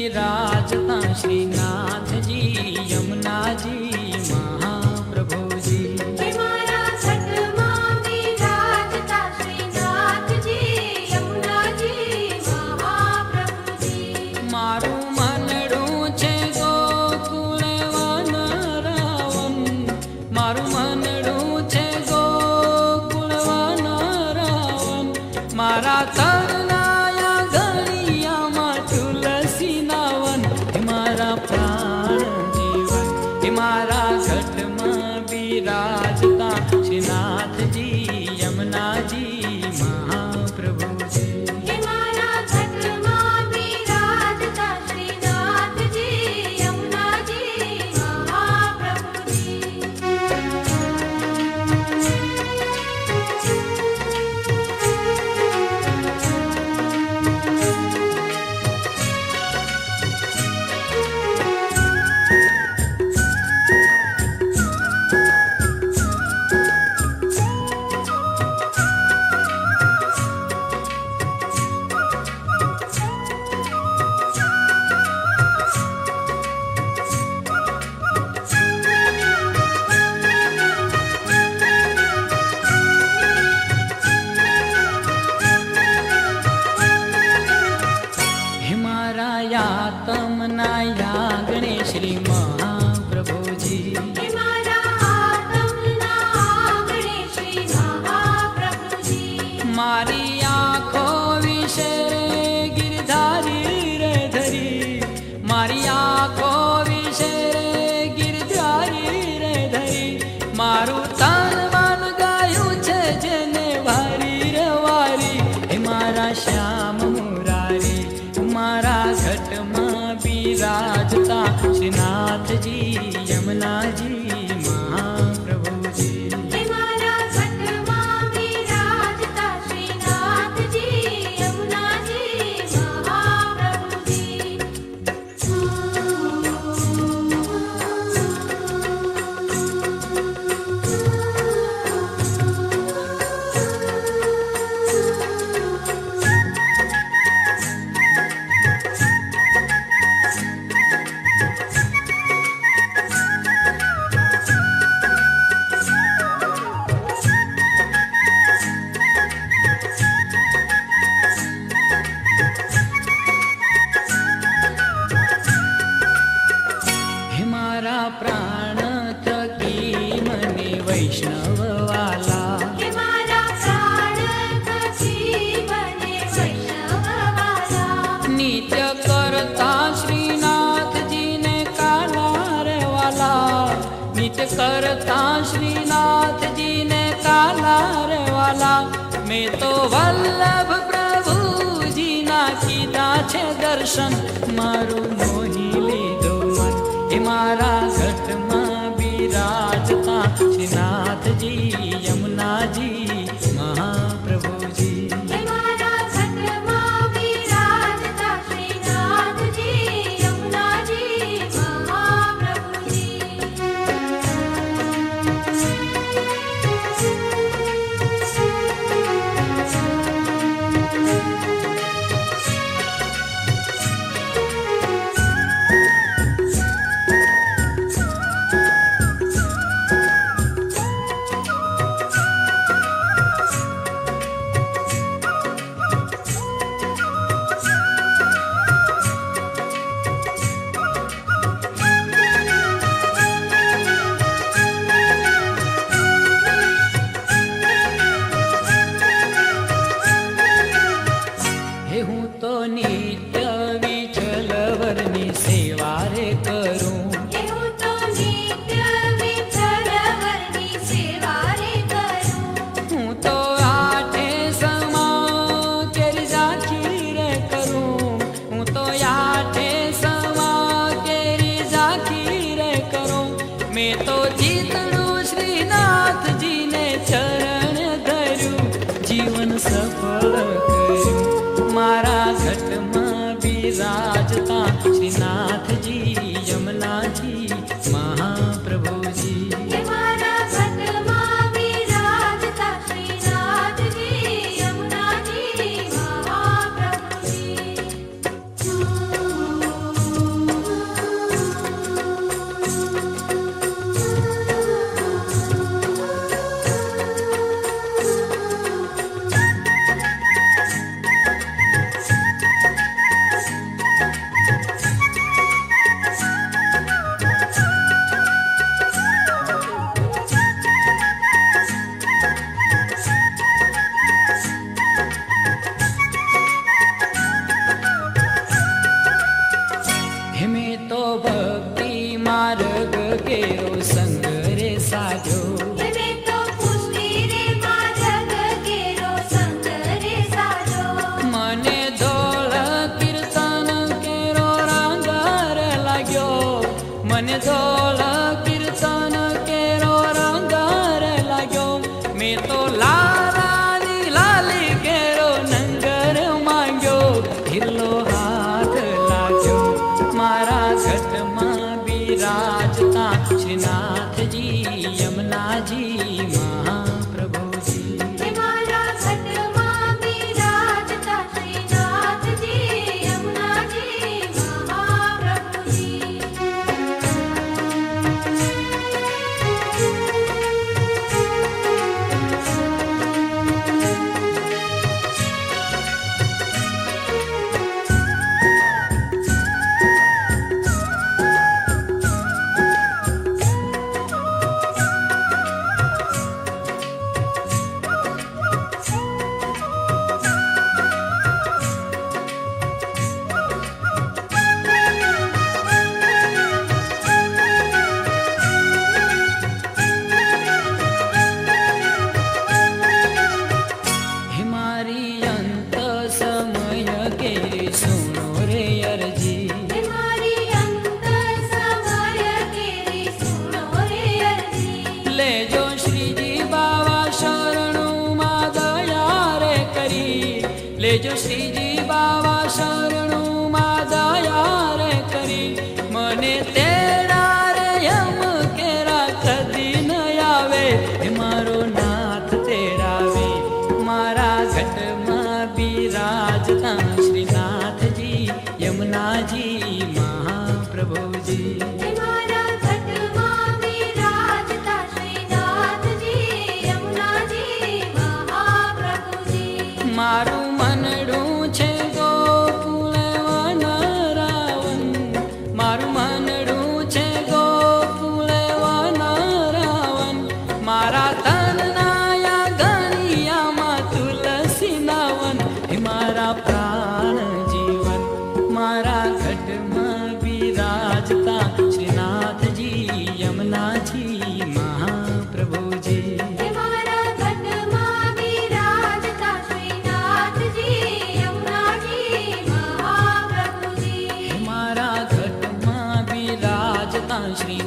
बिराजता श्रीनाथ जी यमुना जी महाप्रभु जी। हे मारा घटमा बिराजता श्रीनाथ जी यमुना जी महाप्रभु जी। मारू मनडું છે ગોકુળ વનરાવન, મારું મનડું છે ગોકુળ વનરાવન, મારા તરનાયા ગળિયામાં તુલસી નાવન, હે મારા પ્રાણ જીવન, હે મારા ઘટમાં બિરાજતા શ્રીનાથજી યમુનાજી મહાપ્રભુજી। हे मारा घटमा बिराजता श्रीनाथजी यमुनाजी महाप्रभु जी। હે મારા યાતમના યાગણે શ્રી મહાપ્રભુજી। हे मारा आत्मना आंगणे श्री महाप्रभु जी। મારી આંખો વિશે રે ગિરધારી રે ધરી, મારી આંખો વિશે રે ગિરધારી રે ધરી, મારું તન મન ગાયું છે જેને વારી રે વારી, હે મારા શ્યામ મુરારી, મારા ઘટમાં બિરાજતા શ્રીનાથજી યમુનાજી મહાપ્રભુજી। हे मारा घटमा बिराजता श्रीनाथजी यमुनाजी महाप्रभु जी। હે મારા પ્રાણ થકી મને વૈષ્ણવ વાલા, हे मारा प्राण थकी बने वैष्णव वाला। નિત્ય કરતા શ્રીનાથજીને કાલા રે વાલા, નિત્ય કરતા શ્રીનાથજીને કાલા રે વાલા, મેં તો વલ્લભ પ્રભુજીના કીધા છે દર્શન, મારું મોહી લીધું મન, હે મારા ઘટમાં બિરાજતા શ્રીનાથજી યમુનાજી મહાપ્રભુજી। हे मारा घटमा बिराजता श्रीनाथजी यमुनाजी महाप्रभु जी। હે હું તો નિત્ય વિઠ્ઠલવરની સેવા રે કરું, हे हूँ तो नित्य विठ्ठलवरनी सेवा रे करूं। હું તો આઠે સમા કેરી ઝાંખી રે કરું, હું તો આઠે સમા કેરી ઝાંખી રે કરું, મેં તો જીતડું શ્રીનાથજીને ચરણ ધર્યું, જીવન સફળ કર્યું, મારા ઘટમાં બિરાજતા શ્રીનાથજી યમુનાજી મહાપ્રભુજી। हे मारा घटमा बिराजता श्रीनाथजी यमुनाजी महाप्रभु जी। મને ધોલ કીર્તન કેરો રંગાર લાગ્યો મેં તો લાલાની લાલી કેરો નંગર માંગ્યો હિરલો હાથ લાગ્યો મારા ઘટમાં બિરાજતા શ્રીનાથજી યમુનાજી મહાપ્રભુજી હે મારા ઘટમાં બિરાજતા શ્રીનાથજી યમુનાજી મહાપ્રભુજી હે મારી અંત સમય કેરી સુનો રે અરજી હે મારી અંત સમય કેરી સુનો રે અરજી લેજો શ્રીજી બાવા શરણુમાં દયા રે કરી લેજો શ્રીજી બાવા શરણુમાં દયા રે કરી મને તેડા રે યમ કેરા કદી ન આવે હે મારો નાથ તેડાવે મારા ઘટમાં બિરાજતા શ્રીનાથજી યમુનાજી મહાપ્રભુજી હે મારા ઘટમાં બિરાજતા શ્રીનાથજી યમુનાજી મહાપ્રભુજી મારું મનડું છે ગોકુળ વનરાવન મારું મનડું છે ગોકુળ વનરાવન મારા તનનાયા ગણિયામાં તુલસી નાવન હે મારા પ્રાણ જીવન મારા ઘટમાં બિરાજતા શ્રીનાથજી યમુનાજી મહાપ્રભુજી હે મારા ઘટમાં બિરાજતા શ્રીનાથજી યમુનાજી મહાપ્રભુજી મારા ઘટમાં બિરાજતા શ્રી